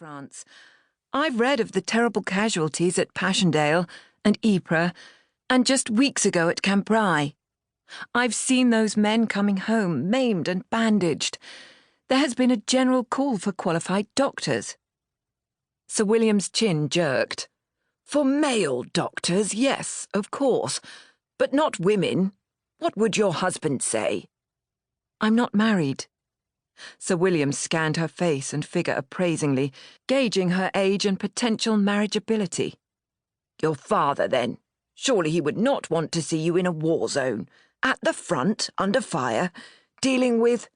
France. I've read of the terrible casualties at Passchendaele and Ypres, and just weeks ago at Cambrai. I've seen those men coming home, maimed and bandaged. There has been a general call for qualified doctors. Sir William's chin jerked. For male doctors, yes, of course, but not women. What would your husband say? I'm not married. Sir William scanned her face and figure appraisingly, gauging her age and potential marriageability. Your father, then. Surely he would not want to see you in a war zone, at the front, under fire, dealing with...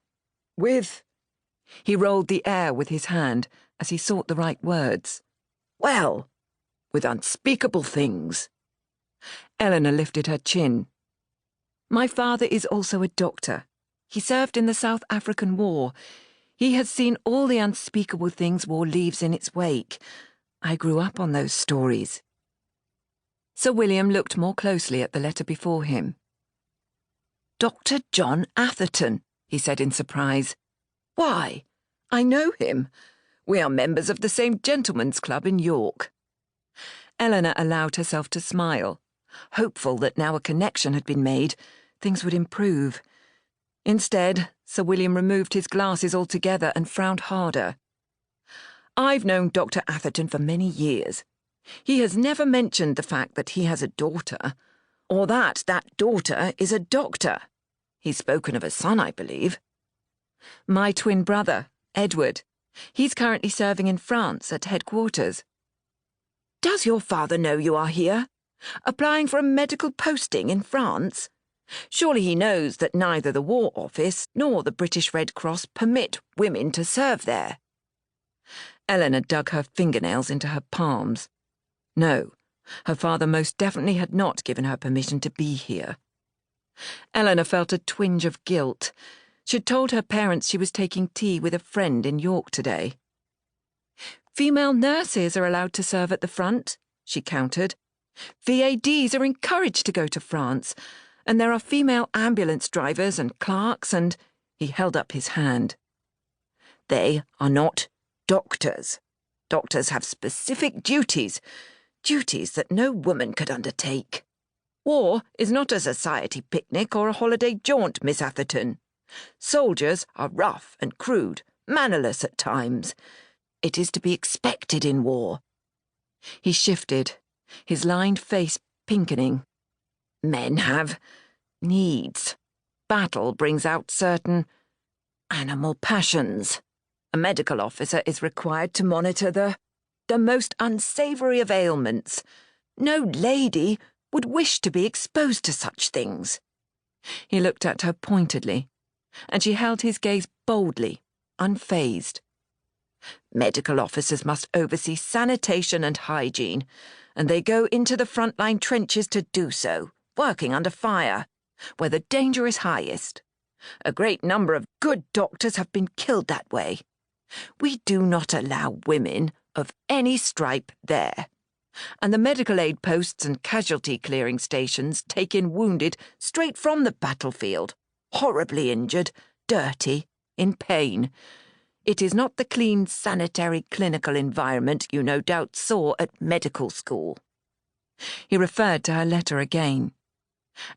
He rolled the air with his hand as he sought the right words. Well, with unspeakable things. Eleanor lifted her chin. My father is also a doctor. He served in the South African War. He has seen all the unspeakable things war leaves in its wake. I grew up on those stories. Sir William looked more closely at the letter before him. Dr. John Atherton, he said in surprise. Why, I know him. We are members of the same gentlemen's club in York. Eleanor allowed herself to smile, hopeful that now a connection had been made, things would improve. Instead, Sir William removed his glasses altogether and frowned harder. I've known Dr. Atherton for many years. He has never mentioned the fact that he has a daughter, or that daughter is a doctor. He's spoken of a son, I believe. My twin brother, Edward. He's currently serving in France at headquarters. Does your father know you are here? Applying for a medical posting in France? Surely he knows that neither the War Office nor the British Red Cross permit women to serve there. Eleanor dug her fingernails into her palms. No, her father most definitely had not given her permission to be here. Eleanor felt a twinge of guilt. She'd told her parents she was taking tea with a friend in York today. Female nurses are allowed to serve at the front, she countered. VADs are encouraged to go to France, and there are female ambulance drivers and clerks and... He held up his hand. They are not doctors. Doctors have specific duties, duties that no woman could undertake. War is not a society picnic or a holiday jaunt, Miss Atherton. Soldiers are rough and crude, mannerless at times. It is to be expected in war. He shifted, his lined face pinkening. Men have needs. Battle brings out certain animal passions. A medical officer is required to monitor the most unsavoury of ailments. No lady would wish to be exposed to such things. He looked at her pointedly, and she held his gaze boldly, unfazed. Medical officers must oversee sanitation and hygiene, and they go into the front-line trenches to do so, working under fire, where the danger is highest. A great number of good doctors have been killed that way. We do not allow women of any stripe there, and the medical aid posts and casualty clearing stations take in wounded straight from the battlefield, horribly injured, dirty, in pain. It is not the clean, sanitary, clinical environment you no doubt saw at medical school. He referred to her letter again.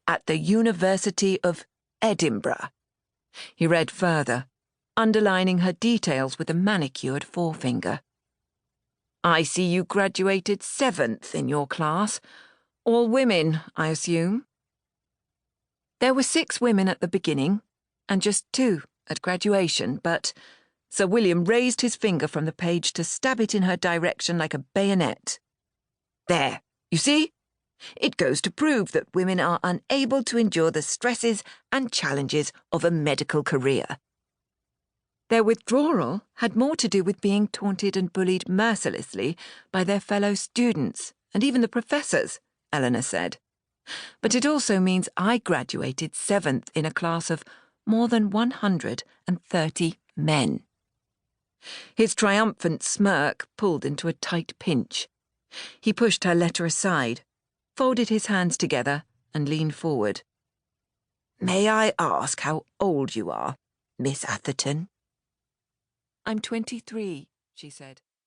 At the University of Edinburgh. He read further, underlining her details with a manicured forefinger. I see you graduated 7th in your class. All women, I assume? There were 6 women at the beginning, and just 2 at graduation, but... Sir William raised his finger from the page to stab it in her direction like a bayonet. There, you see? It goes to prove that women are unable to endure the stresses and challenges of a medical career. Their withdrawal had more to do with being taunted and bullied mercilessly by their fellow students, and even the professors, Eleanor said. But it also means I graduated 7th in a class of more than 130 men. His triumphant smirk pulled into a tight pinch. He pushed her letter aside, folded his hands together, and leaned forward. May I ask how old you are, Miss Atherton? I'm 23, she said.